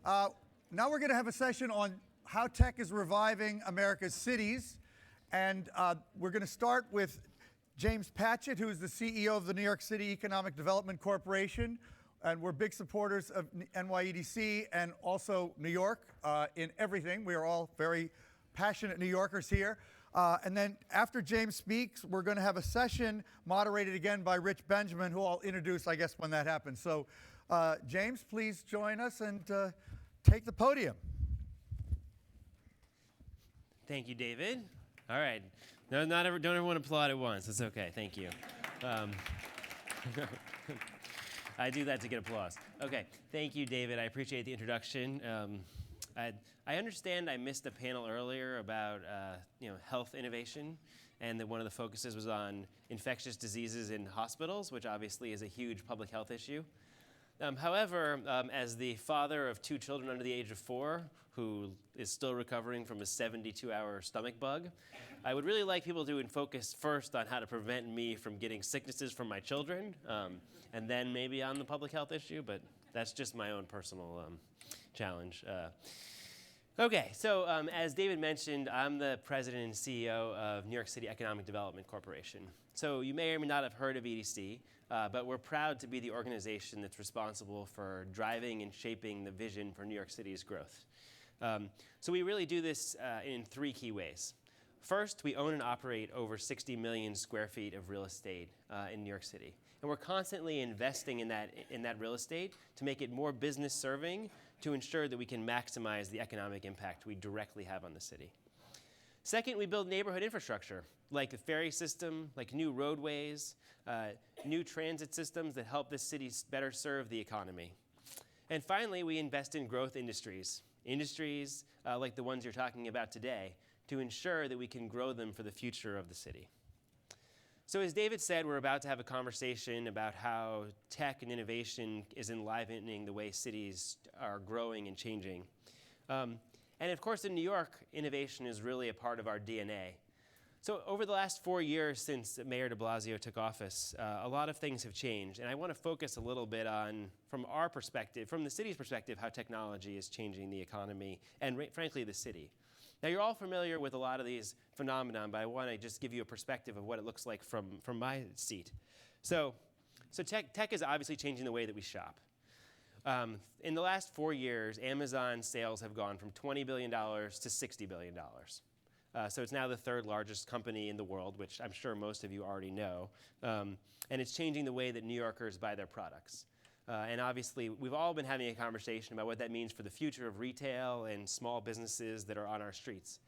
Now we're going to have a session on how tech is reviving America's cities. And we're going to start with James Patchett, who is the CEO of the New York City Economic Development Corporation. And we're big supporters of NYEDC and also New York in everything. We are all very passionate New Yorkers here. And then after James speaks, we're going to have a session moderated again by Rich Benjamin, who I'll introduce, I guess, when that happens. So, James, please join us and take the podium. Thank you, David. All right. No, don't everyone applaud at once. It's okay. Thank you. I do that to get applause. Okay. Thank you, David. I appreciate the introduction. I understand I missed a panel earlier about health innovation, and that one of the focuses was on infectious diseases in hospitals, which obviously is a huge public health issue. However, as the father of 2 children under the age of 4, who is still recovering from a 72-hour stomach bug, I would really like people to focus first on how to prevent me from getting sicknesses from my children, and then maybe on the public health issue, but that's just my own personal challenge. Okay, so as David mentioned, I'm the president and CEO of New York City Economic Development Corporation. So you may or may not have heard of EDC, but we're proud to be the organization that's responsible for driving and shaping the vision for New York City's growth. So we really do this in 3 key ways. First, we own and operate over 60 million square feet of real estate in New York City. And we're constantly investing in that real estate to make it more business serving, to ensure that we can maximize the economic impact we directly have on the city. Second, we build neighborhood infrastructure, like the ferry system, like new roadways, new transit systems that help the city better serve the economy. And finally, we invest in growth industries like the ones you're talking about today, to ensure that we can grow them for the future of the city. So as David said, we're about to have a conversation about how tech and innovation is enlivening the way cities are growing and changing. And of course, in New York, innovation is really a part of our DNA. So over the last 4 years since Mayor de Blasio took office, a lot of things have changed. And I want to focus a little bit on, from our perspective, from the city's perspective, how technology is changing the economy and, frankly, the city. Now, you're all familiar with a lot of these phenomena, but I want to just give you a perspective of what it looks like from my seat. So tech is obviously changing the way that we shop. In the last 4 years, Amazon sales have gone from $20 billion to $60 billion. So it's now the 3rd largest company in the world, which I'm sure most of you already know. And it's changing the way that New Yorkers buy their products. And obviously, we've all been having a conversation about what that means for the future of retail and small businesses that are on our streets.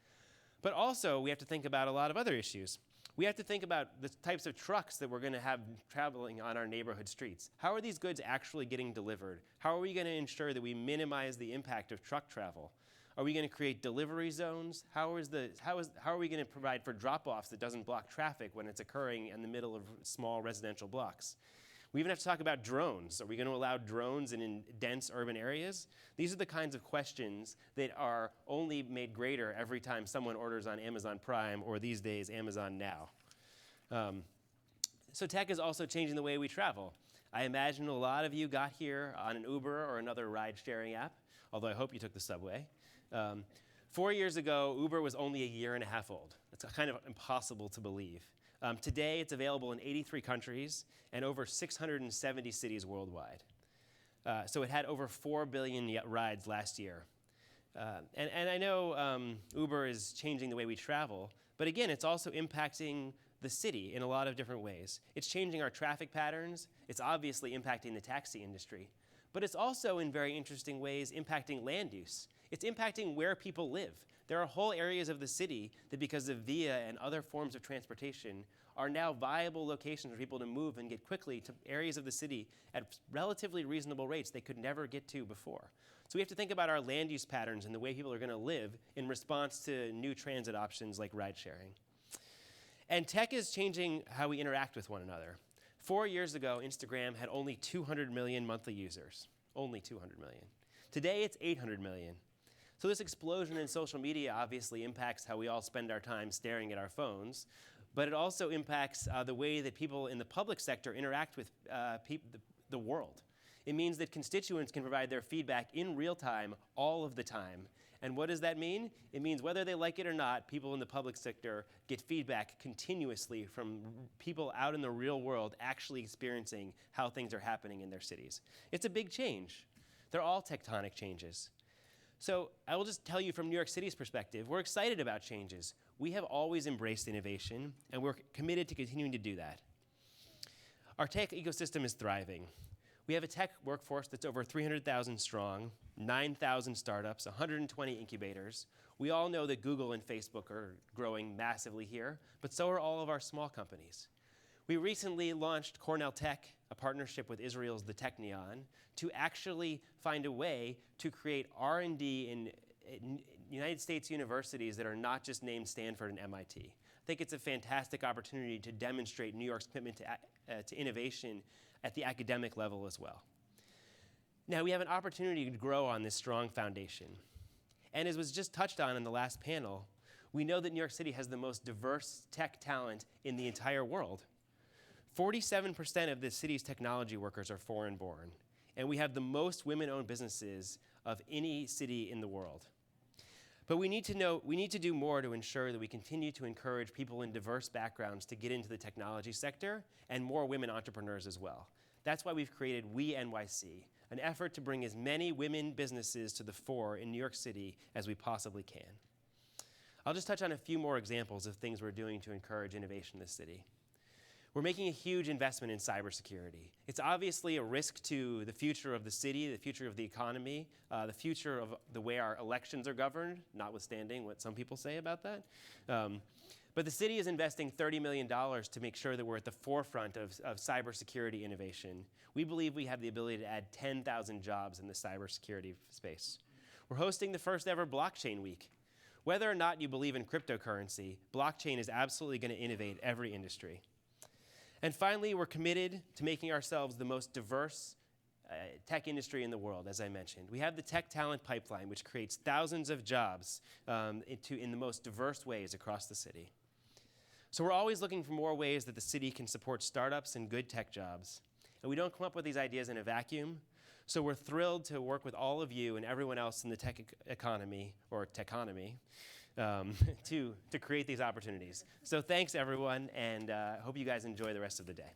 But also, we have to think about a lot of other issues. We have to think about the types of trucks that we're going to have traveling on our neighborhood streets. How are these goods actually getting delivered? How are we going to ensure that we minimize the impact of truck travel? Are we going to create delivery zones? How are we going to provide for drop-offs that doesn't block traffic when it's occurring in the middle of small residential blocks? We even have to talk about drones. Are we going to allow drones in dense urban areas? These are the kinds of questions that are only made greater every time someone orders on Amazon Prime, or these days, Amazon Now. So tech is also changing the way we travel. I imagine a lot of you got here on an Uber or another ride-sharing app, although I hope you took the subway. 4 years ago, Uber was only a year and a half old. It's kind of impossible to believe. Today, it's available in 83 countries and over 670 cities worldwide. So it had over 4 billion rides last year. And I know Uber is changing the way we travel, but again, it's also impacting the city in a lot of different ways. It's changing our traffic patterns. It's obviously impacting the taxi industry. But it's also, in very interesting ways, impacting land use. It's impacting where people live. There are whole areas of the city that, because of VIA and other forms of transportation, are now viable locations for people to move and get quickly to areas of the city at relatively reasonable rates they could never get to before. So we have to think about our land use patterns and the way people are going to live in response to new transit options like ride sharing. And tech is changing how we interact with one another. 4 years ago, Instagram had only 200 million monthly users. Only 200 million. Today, it's 800 million. So this explosion in social media obviously impacts how we all spend our time staring at our phones, but it also impacts the way that people in the public sector interact with the world. It means that constituents can provide their feedback in real time, all of the time. And what does that mean? It means whether they like it or not, people in the public sector get feedback continuously from people out in the real world actually experiencing how things are happening in their cities. It's a big change. They're all tectonic changes. So I will just tell you from New York City's perspective, we're excited about changes. We have always embraced innovation, and we're committed to continuing to do that. Our tech ecosystem is thriving. We have a tech workforce that's over 300,000 strong, 9,000 startups, 120 incubators. We all know that Google and Facebook are growing massively here, but so are all of our small companies. We recently launched Cornell Tech, a partnership with Israel's The Technion, to actually find a way to create R&D in United States universities that are not just named Stanford and MIT. I think it's a fantastic opportunity to demonstrate New York's commitment to innovation at the academic level as well. Now, we have an opportunity to grow on this strong foundation. And as was just touched on in the last panel, we know that New York City has the most diverse tech talent in the entire world. 47% of the city's technology workers are foreign-born, and we have the most women-owned businesses of any city in the world. But we need to do more to ensure that we continue to encourage people in diverse backgrounds to get into the technology sector and more women entrepreneurs as well. That's why we've created We NYC, an effort to bring as many women businesses to the fore in New York City as we possibly can. I'll just touch on a few more examples of things we're doing to encourage innovation in this city. We're making a huge investment in cybersecurity. It's obviously a risk to the future of the city, the future of the economy, the future of the way our elections are governed, notwithstanding what some people say about that. But the city is investing $30 million to make sure that we're at the forefront of cybersecurity innovation. We believe we have the ability to add 10,000 jobs in the cybersecurity space. We're hosting the first ever blockchain week. Whether or not you believe in cryptocurrency, blockchain is absolutely going to innovate every industry. And finally, we're committed to making ourselves the most diverse tech industry in the world, as I mentioned. We have the tech talent pipeline, which creates thousands of jobs in the most diverse ways across the city. So we're always looking for more ways that the city can support startups and good tech jobs. And we don't come up with these ideas in a vacuum. So we're thrilled to work with all of you and everyone else in the tech economy, or techonomy, to create these opportunities. So thanks, everyone, and I hope you guys enjoy the rest of the day.